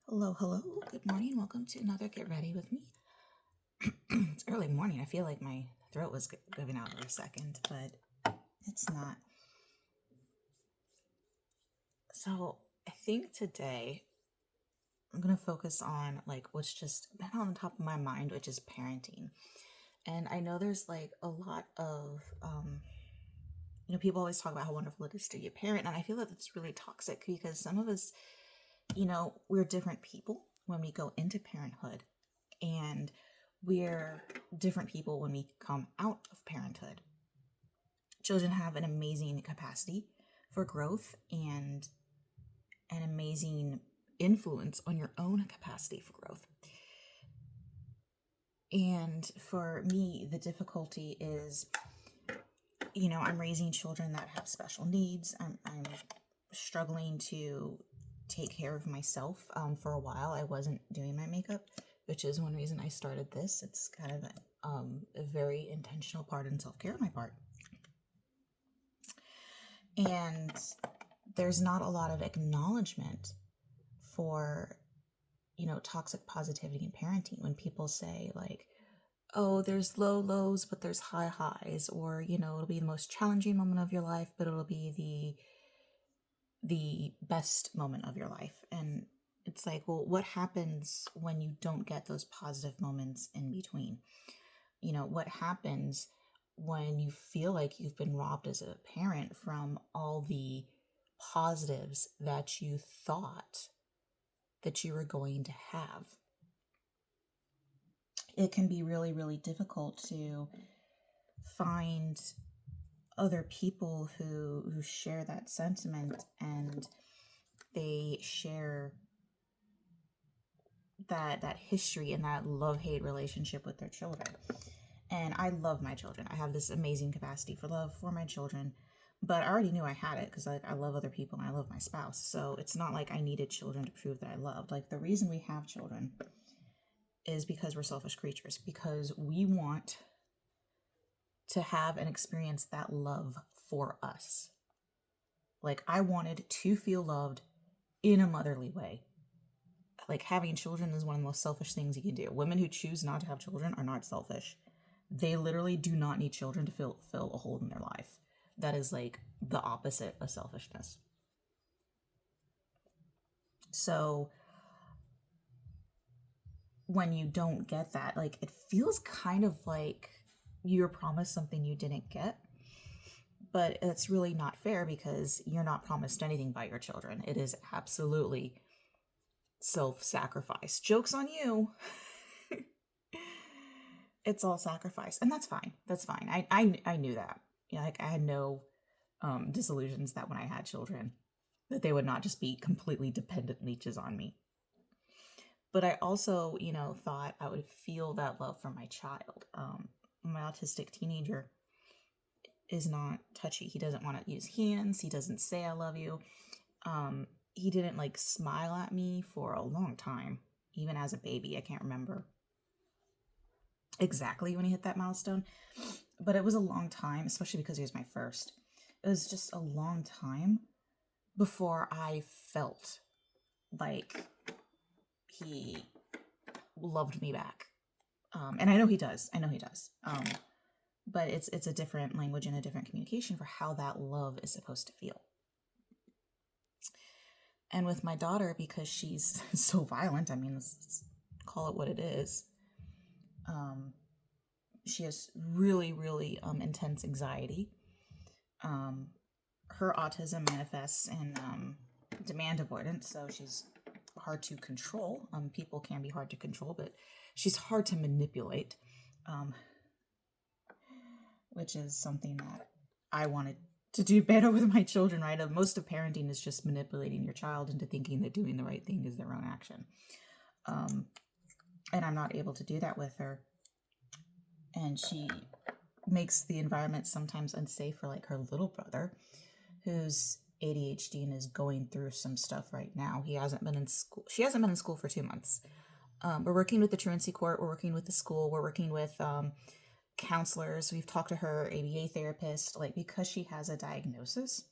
Hello, hello. Good morning. Welcome to another Get Ready with me. It's early morning. I feel like my throat was giving out for a second, but it's not. So I think today I'm going to focus on like what's just been on the top of my mind, which is parenting. And I know there's like a lot of, people always talk about how wonderful it is to be a parent. And I feel that it's really toxic because some of us, we're different people when we go into parenthood. And we're different people when we come out of parenthood. Children have an amazing capacity for growth and an amazing influence on your own capacity for growth. And for me, the difficulty is, I'm raising children that have special needs. I'm struggling to take care of myself. For a while, I wasn't doing my makeup, which is one reason I started this. It's kind of a very intentional part in self care on my part. And there's not a lot of acknowledgement for, toxic positivity in parenting when people say, like, oh, there's low lows, but there's high highs, or, it'll be the most challenging moment of your life, but it'll be the best moment of your life. And it's like, well, what happens when you don't get those positive moments in between? What happens when you feel like you've been robbed as a parent from all the positives that you thought that you were going to have? It can be really, really difficult to find other people who share that sentiment, and they share that history and that love-hate relationship with their children. And I love my children. I have this amazing capacity for love for my children, but I already knew I had it because I love other people and I love my spouse. So it's not like I needed children to prove that I loved. Like, the reason we have children is because we're selfish creatures, because we want to have and experience that love for us. Like, I wanted to feel loved in a motherly way. Like, having children is one of the most selfish things you can do. Women who choose not to have children are not selfish. They literally do not need children to fill a hole in their life. That is like the opposite of selfishness. So when you don't get that, like, it feels kind of like you're promised something you didn't get. But it's really not fair because you're not promised anything by your children. It is absolutely self-sacrifice. Joke's on you. It's all sacrifice, and that's fine. That's fine. I knew that. Like, I had no disillusions that when I had children, that they would not just be completely dependent leeches on me. But I also, thought I would feel that love for my child. My autistic teenager is not touchy. He doesn't want to use hands. He doesn't say I love you. He didn't like smile at me for a long time, even as a baby. I can't remember exactly when he hit that milestone, but it was a long time, especially because he was my first. It was just a long time before I felt like he loved me back. And I know he does. But it's a different language and a different communication for how that love is supposed to feel. And with my daughter, because she's so violent, I mean, let's call it what it is. She has really, really intense anxiety. Her autism manifests in demand avoidance, so she's hard to control. People can be hard to control, but she's hard to manipulate, which is something that I wanted to do better with my children, right? Most of parenting is just manipulating your child into thinking that doing the right thing is their own action. And I'm not able to do that with her. And she makes the environment sometimes unsafe for like her little brother, who's ADHD and is going through some stuff right now. He hasn't been in school. She hasn't been in school for 2 months. We're working with the truancy court. We're working with the school. We're working with counselors. We've talked to her ABA therapist, like, because she has a diagnosis.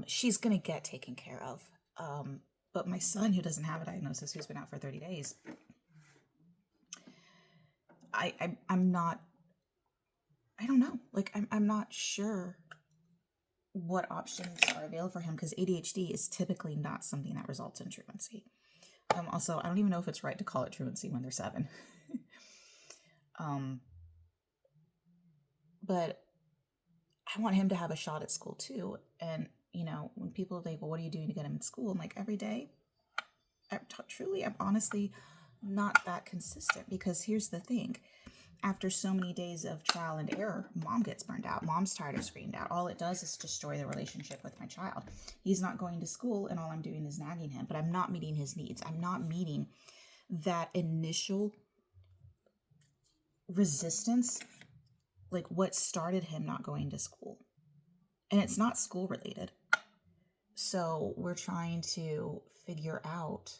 She's gonna get taken care of. But my son, who doesn't have a diagnosis, who's been out for 30 days, I'm not, I don't know. Like, I'm not sure what options are available for him, because ADHD is typically not something that results in truancy. Also, I don't even know if it's right to call it truancy when they're 7. But I want him to have a shot at school too. And, when people are like, well, what are you doing to get him in school? I'm like, every day. I'm honestly not that consistent, because here's the thing. After so many days of trial and error, mom gets burned out. Mom's tired of screamed out. All it does is destroy the relationship with my child. He's not going to school, and all I'm doing is nagging him, but I'm not meeting his needs. I'm not meeting that initial resistance, like what started him not going to school. And it's not school related. So we're trying to figure out,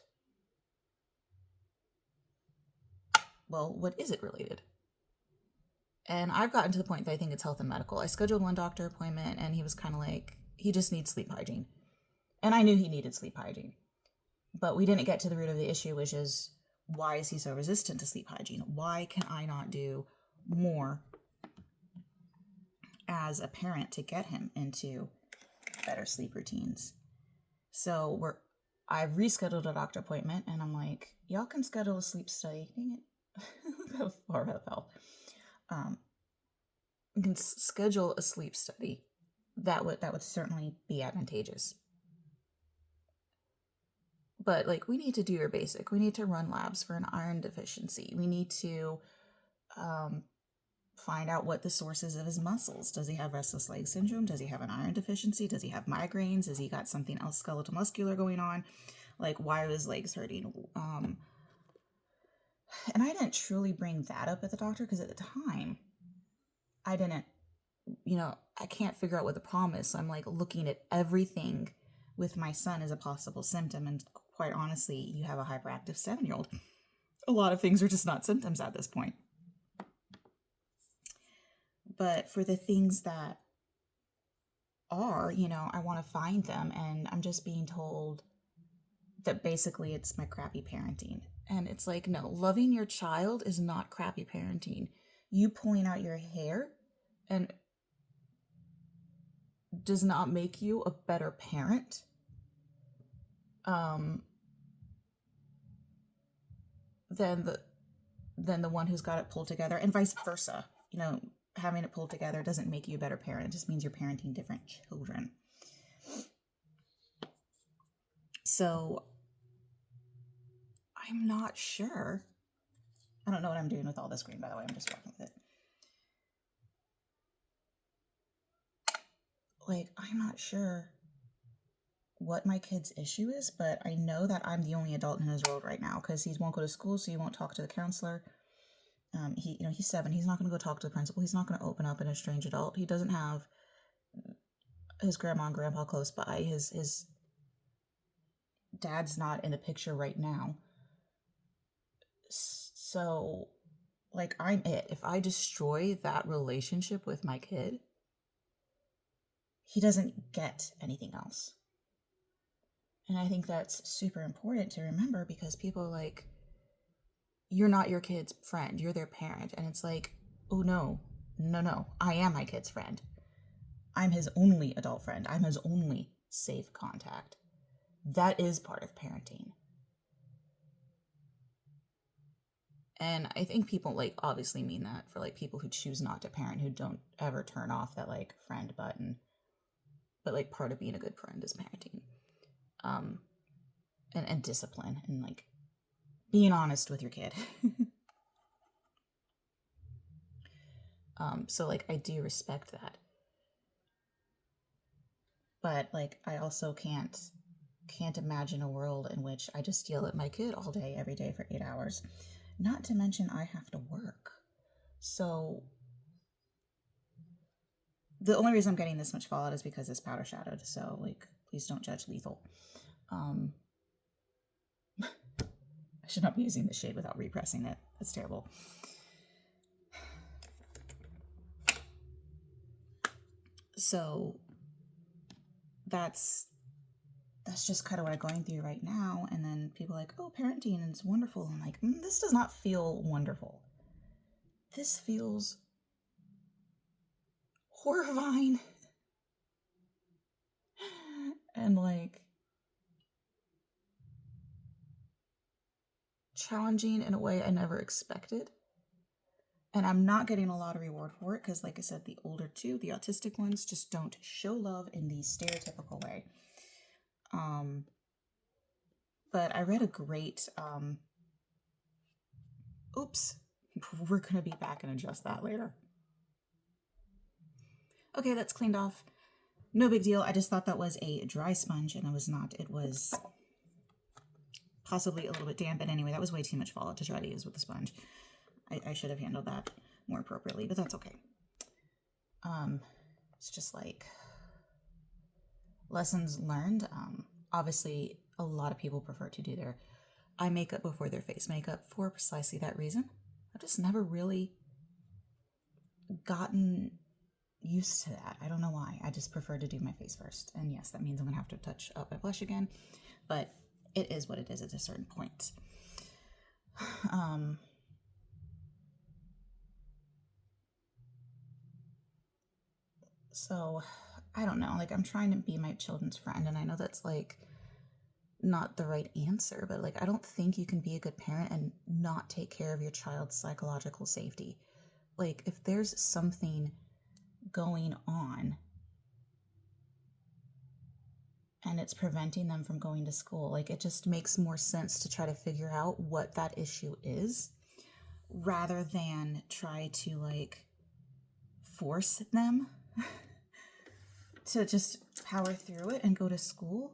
well, what is it related? And I've gotten to the point that I think it's health and medical. I scheduled one doctor appointment, and he was kind of like, he just needs sleep hygiene. And I knew he needed sleep hygiene. But we didn't get to the root of the issue, which is, why is he so resistant to sleep hygiene? Why can I not do more as a parent to get him into better sleep routines? So I've rescheduled a doctor appointment, and I'm like, y'all can schedule a sleep study. Dang it. How far that fell. You can schedule a sleep study. That would certainly be advantageous. But like, we need to do your basic. We need to run labs for an iron deficiency. We need to find out what the source is of his muscles. Does he have restless leg syndrome? Does he have an iron deficiency? Does he have migraines? Has he got something else skeletal muscular going on? Like, why are his legs hurting? And I didn't truly bring that up at the doctor, because at the time, I didn't, I can't figure out what the problem is. So I'm like looking at everything with my son as a possible symptom. And quite honestly, you have a hyperactive 7-year-old. A lot of things are just not symptoms at this point. But for the things that are, I want to find them. And I'm just being told that basically it's my crappy parenting. And it's like, no, loving your child is not crappy parenting. You pulling out your hair and does not make you a better parent. Than the one who's got it pulled together, and vice versa. Having it pulled together doesn't make you a better parent. It just means you're parenting different children. So I'm not sure. I don't know what I'm doing with all this green, by the way. I'm just working with it. Like, I'm not sure what my kid's issue is, but I know that I'm the only adult in his world right now, because he won't go to school, so he won't talk to the counselor. He's 7. He's not going to go talk to the principal. He's not going to open up in a strange adult. He doesn't have his grandma and grandpa close by. His dad's not in the picture right now. So, like, I'm it. If I destroy that relationship with my kid, he doesn't get anything else. And I think that's super important to remember, because people are like, you're not your kid's friend, you're their parent. And it's like, oh no, I am my kid's friend. I'm his only adult friend. I'm his only safe contact. That is part of parenting. And I think people like obviously mean that for like people who choose not to parent, who don't ever turn off that like friend button. But like part of being a good friend is parenting. And discipline, and like being honest with your kid. So like I do respect that. But like I also can't imagine a world in which I just yell at my kid all day, every day for 8 hours. Not to mention I have to work. So the only reason I'm getting this much fallout is because it's powder shadowed. So like, please don't judge lethal. I should not be using the shade without repressing it. That's terrible. So that's that's just kind of what I'm going through right now. And then people are like, oh, parenting, and it's wonderful. I'm like, this does not feel wonderful. This feels horrifying. And like challenging in a way I never expected. And I'm not getting a lot of reward for it because, like I said, the older two, the autistic ones, just don't show love in the stereotypical way. But I read a great, oops, we're going to be back and adjust that later. Okay, that's cleaned off. No big deal. I just thought that was a dry sponge, and it was not. It was possibly a little bit damp. But anyway, that was way too much fallout to try to use with the sponge. I should have handled that more appropriately, but that's okay. It's just like lessons learned. Obviously, a lot of people prefer to do their eye makeup before their face makeup for precisely that reason. I've just never really gotten used to that. I don't know why. I just prefer to do my face first. And yes, that means I'm gonna have to touch up my blush again, but it is what it is at a certain point. So I don't know, like I'm trying to be my children's friend, and I know that's like not the right answer, but like I don't think you can be a good parent and not take care of your child's psychological safety. Like if there's something going on and it's preventing them from going to school, like it just makes more sense to try to figure out what that issue is rather than try to like force them to just power through it and go to school.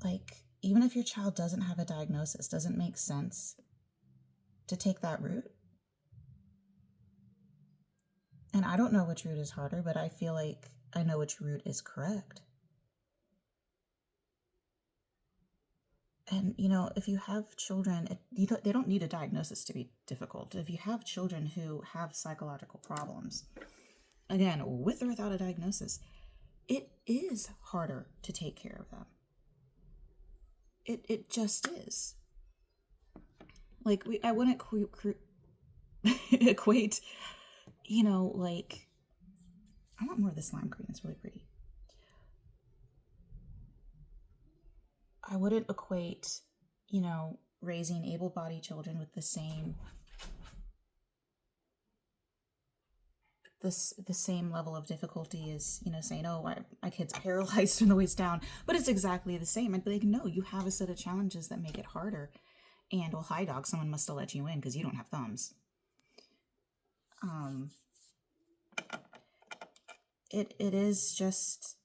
Like, even if your child doesn't have a diagnosis, doesn't make sense to take that route. And I don't know which route is harder, but I feel like I know which route is correct. And, you know, if you have children, they don't need a diagnosis to be difficult. If you have children who have psychological problems, again, with or without a diagnosis, it is harder to take care of them. It just is. Like, I wouldn't equate, you know, like, I want more of this lime green. It's really pretty. I wouldn't equate, you know, raising able-bodied children with the same level of difficulty as, you know, saying, oh, my kid's paralyzed from the waist down. But it's exactly the same. I'd be like, no, you have a set of challenges that make it harder. And, well, hi, dog, someone must have let you in because you don't have thumbs. It is just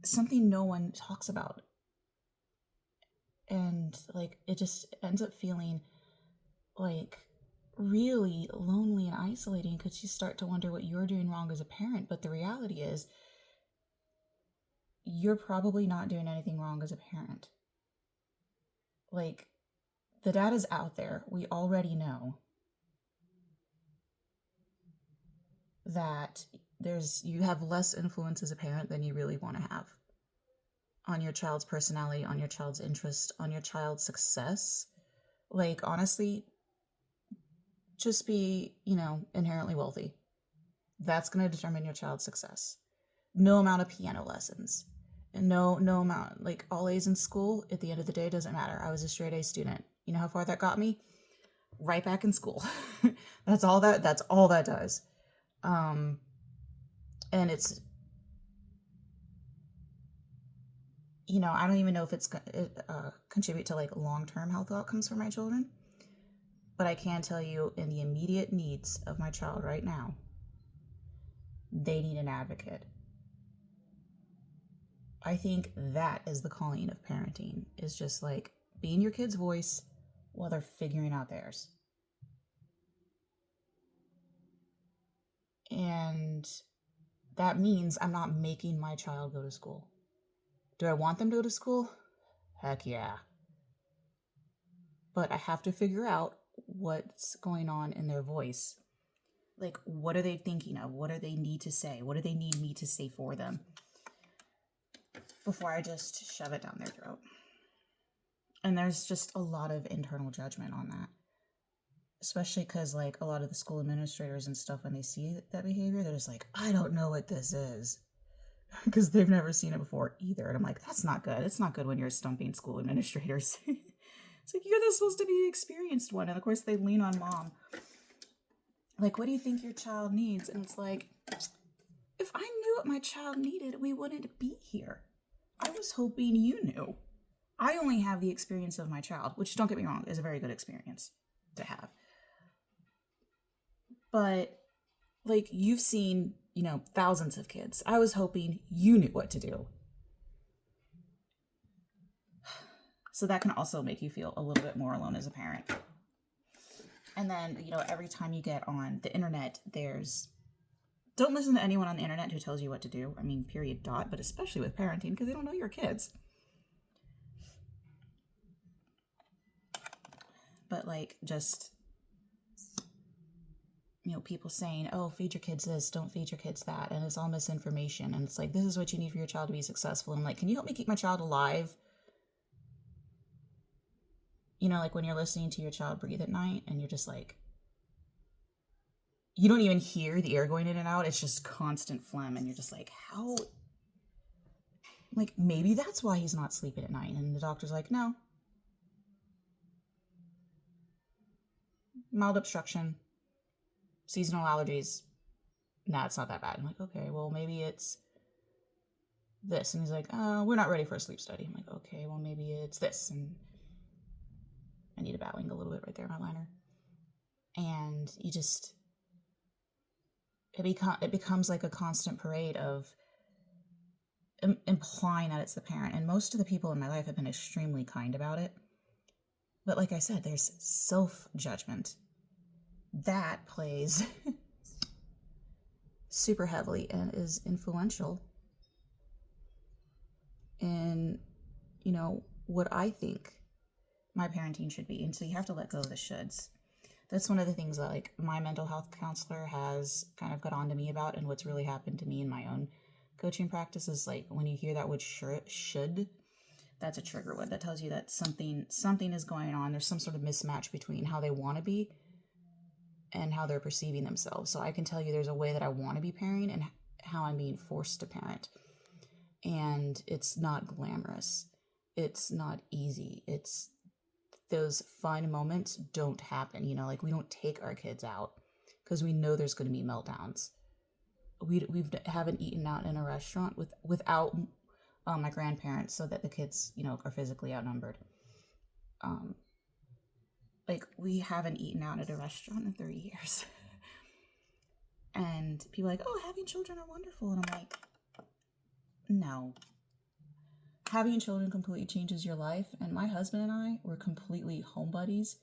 something no one talks about. And, like, it just ends up feeling, like, really lonely and isolating because you start to wonder what you're doing wrong as a parent. But the reality is, you're probably not doing anything wrong as a parent. Like, the data's out there. We already know that you have less influence as a parent than you really want to have on your child's personality, on your child's interest, on your child's success. Like, honestly, just be, you know, inherently wealthy. That's going to determine your child's success. No amount of piano lessons. And no amount, like all A's in school, at the end of the day, doesn't matter. I was a straight A student. You know how far that got me? Right back in school. That's all that does. And it's, you know, I don't even know if it's contribute to like long-term health outcomes for my children. But I can tell you, in the immediate needs of my child right now, they need an advocate. I think that is the calling of parenting, is just like being your kid's voice while they're figuring out theirs. And that means I'm not making my child go to school. Do I want them to go to school? Heck yeah. But I have to figure out what's going on in their voice. Like, what are they thinking of? What do they need to say? What do they need me to say for them? before I just shove it down their throat. And there's just a lot of internal judgment on that. Especially because, like, a lot of the school administrators and stuff, when they see that behavior, they're just like, I don't know what this is. Because they've never seen it before either. And I'm like, that's not good. It's not good when you're stumping school administrators. It's like, you're supposed to be the experienced one. And of course, they lean on mom. Like, what do you think your child needs? And it's like, if I knew what my child needed, we wouldn't be here. I was hoping you knew. I only have the experience of my child, which, don't get me wrong, is a very good experience to have. But, like, you've seen, thousands of kids. I was hoping you knew what to do. So that can also make you feel a little bit more alone as a parent. And then, every time you get on the internet, don't listen to anyone on the internet who tells you what to do. I mean, period, dot, but especially with parenting, because they don't know your kids. But, like, just, people saying, oh, feed your kids this, don't feed your kids that, and it's all misinformation. And it's like, this is what you need for your child to be successful. And I'm like, can you help me keep my child alive? Like when you're listening to your child breathe at night and you're just like, you don't even hear the air going in and out. It's just constant phlegm. And you're just like, how? Like, maybe that's why he's not sleeping at night. And the doctor's like, no. Mild obstruction, seasonal allergies. Nah, it's not that bad. I'm like, okay, well, maybe it's this. And he's like, we're not ready for a sleep study. I'm like, okay, well, maybe it's this. And I need a bat wing a little bit right there in my liner. And you just, it becomes like a constant parade of implying that it's the parent. And most of the people in my life have been extremely kind about it. But like I said, there's self-judgment. That plays super heavily and is influential in, what I think my parenting should be. And so you have to let go of the shoulds. That's one of the things that, like, my mental health counselor has kind of got on to me about, and what's really happened to me in my own coaching practice is, like, when you hear that word should, that's a trigger word that tells you that something is going on. There's some sort of mismatch between how they want to be and how they're perceiving themselves. So I can tell you there's a way that I want to be parenting and how I'm being forced to parent. And it's not glamorous. It's not easy. It's those fun moments don't happen. Like, we don't take our kids out because we know there's going to be meltdowns. We haven't eaten out in a restaurant without my grandparents, so that the kids, are physically outnumbered. Like, we haven't eaten out at a restaurant in 30 years. And people are like, oh, having children are wonderful. And I'm like, no. Having children completely changes your life. And my husband and I were completely home buddies.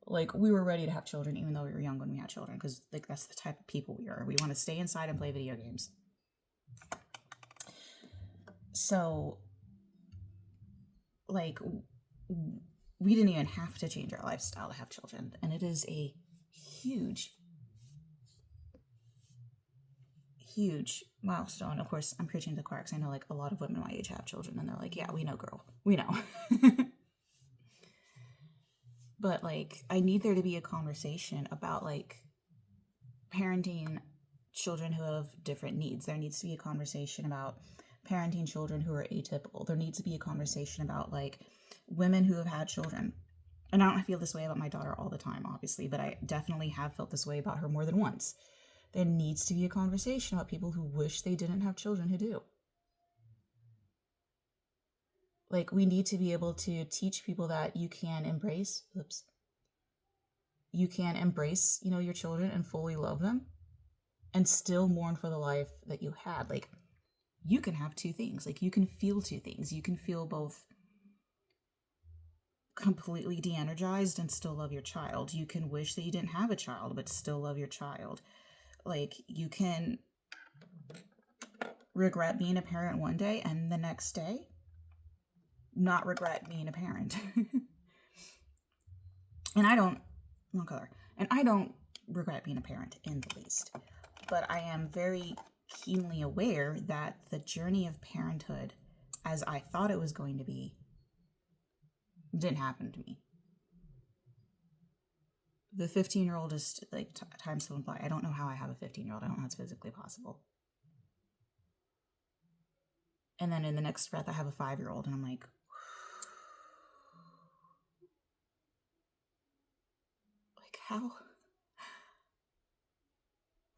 Like, we were ready to have children even though we were young when we had children, because, like, that's the type of people we are. We want to stay inside and play video games. So, like, we didn't even have to change our lifestyle to have children. And it is a huge milestone. Of course, I'm preaching to the choir because I know, like, a lot of women my age have children, and they're like, yeah, we know, girl. We know. But, like, I need there to be a conversation about, like, parenting children who have different needs. There needs to be a conversation about parenting children who are atypical. There needs to be a conversation about, like, women who have had children. And I don't feel this way about my daughter all the time, obviously, but I definitely have felt this way about her more than once. There needs to be a conversation about people who wish they didn't have children who do. Like, we need to be able to teach people that you can embrace, your children and fully love them and still mourn for the life that you had. Like, you can have two things. Like, you can feel two things. You can feel both completely de-energized and still love your child. You can wish that you didn't have a child but still love your child. Like, you can regret being a parent one day and the next day not regret being a parent. And I don't regret being a parent in the least. But I am very keenly aware that the journey of parenthood as I thought it was going to be didn't happen to me. The 15-year-old is like time still by. I don't know how I have a 15-year-old. I don't know how it's physically possible. And then in the next breath, I have a 5-year-old, and I'm like, how?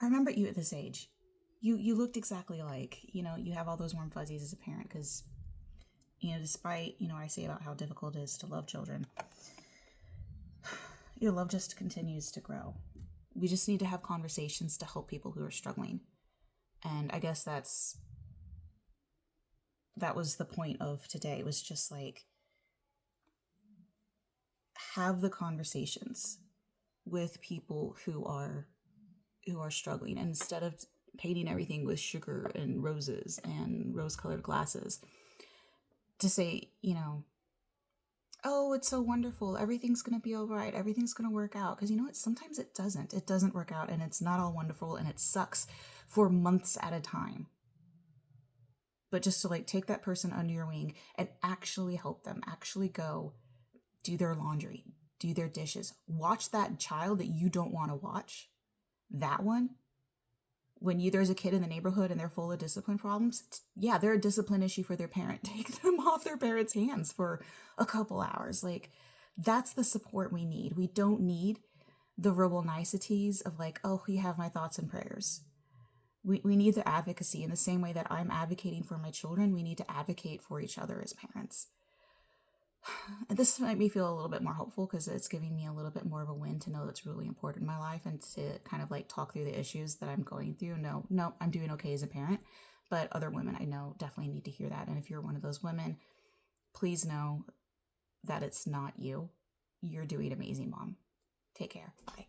I remember you at this age. You looked exactly like, you have all those warm fuzzies as a parent because, despite, what I say about how difficult it is to love children, your love just continues to grow. We just need to have conversations to help people who are struggling. And I guess that was the point of today, was just like, have the conversations with people who are struggling, and instead of painting everything with sugar and roses and rose-colored glasses, to say, oh, it's so wonderful, everything's going to be all right, everything's going to work out. Because you know what? Sometimes it doesn't work out, and it's not all wonderful, and it sucks for months at a time. But just to take that person under your wing and actually help them, actually go do their laundry, do their dishes, watch that child that you don't want to watch, that one. When there's a kid in the neighborhood and they're full of discipline problems, yeah, they're a discipline issue for their parent. Take them off their parents' hands for a couple hours. That's the support we need. We don't need the verbal niceties of oh, you have my thoughts and prayers. We need the advocacy in the same way that I'm advocating for my children. We need to advocate for each other as parents. This might me feel a little bit more hopeful because it's giving me a little bit more of a win to know that's really important in my life, and to kind of talk through the issues that I'm going through. No, I'm doing okay as a parent, but other women I know definitely need to hear that. And if you're one of those women, please know that it's not you. You're doing amazing, Mom. Take care. Bye.